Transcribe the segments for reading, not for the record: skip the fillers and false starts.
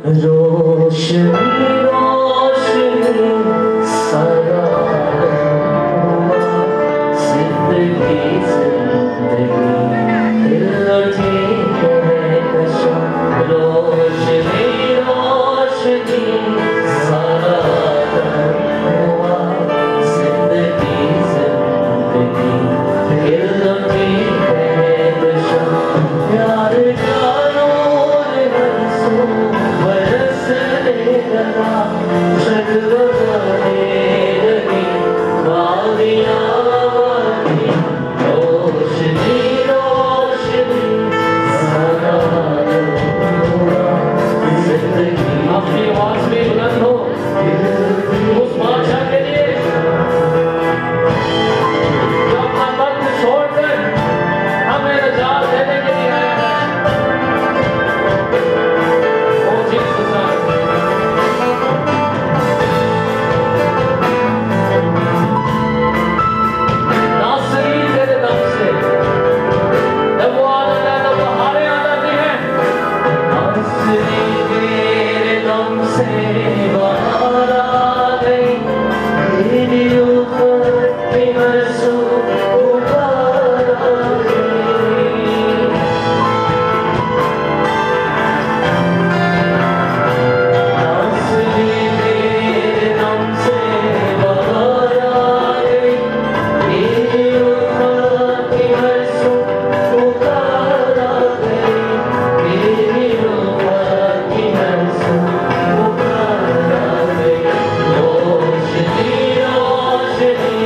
रोशनी रोशनी सारा हुआ जिंदगी जिंदगी लौटी है नशा रोशनी रोशनी सारा हुआ जिंदगी जिंदगी लौटी है नशा प्यार का अपनी आवाज में बुलंद हो उस बादशाह के लिए जो अपना वक्त छोड़कर हमें निजात देने के लिए आया ओ जीसस नासरीन तेरे दम से जब वो आदत है तो बहारें आ जाती हैं नासरीन तेरे दम से बाहर आ गई तेरी ऊपर की मरसूम उतार आ गई नासरीन तेरे दम से बाहर आ गई तेरी ऊपर की मरसूम उतार आ गई तेरी ऊपर की मरसूम उतार आ गई रोशनी रोशनी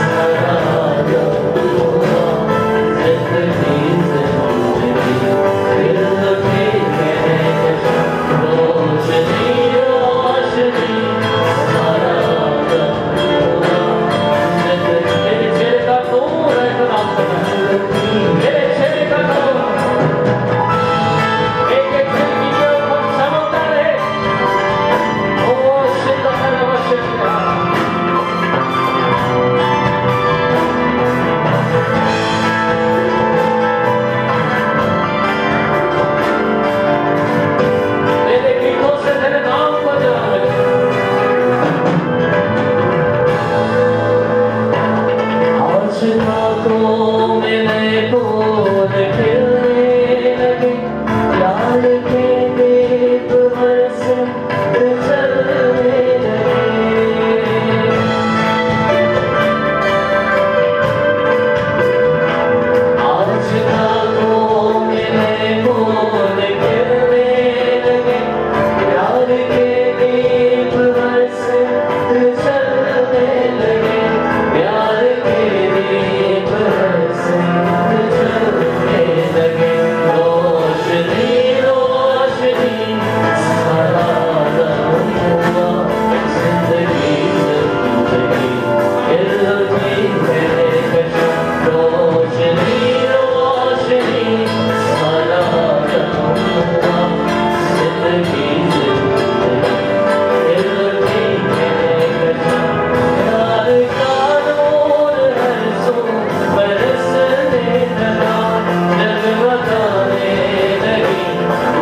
सारा हुआ जिंदगी जिंदगी दिल की है रोशनी रोशनी सारा हुआ जिंदगी मेरे चेहरे का नूर है खुदा मेरे चेहरे का नूर एक एक जिंदगी के ऊपर चमकता रहे ओ शिद्दत व शिद्दत तेरे गीतों से तेरे नाम को जाने आज रातों में नए फूल खिलने लगे प्यार के दीप बरसे चलने लगे आज रातों में नए फूल खिलने लगे प्यार के दीप बरसे चलने लगे प्यार के दीप बरसे चलने लगे रोशनी रोशनी सारा हुआ जिंदगी जिंदगी लौटी है कशा रोशनी रोशनी सारा हुआ जिंदगी जिंदगी लौटी है कशा प्यार का नूर है सो बरसने लगा जगमगाने लगी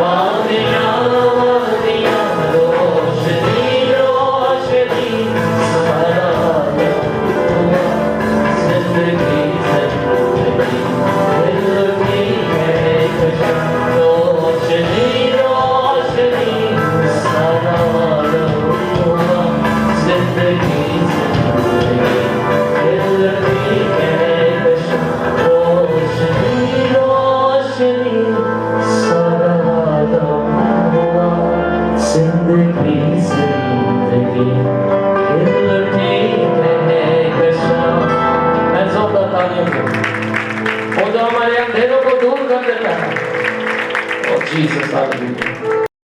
वादियाँ वादियाँ रोशनी रोशनी सारा हुआ जिंदगी जिंदगी लौटी है कशा रोशनी रोशनी सारा हुआ जिंदगी जिंदगी लौटी है कशा रोशनी रोशनी सारा हुआ जिंदगी जिंदगी लौटी है कशा मैं जोरदार तालियों से वो जो हमारे अंधेरों को दूर कर देता है और जीसस हालेलुया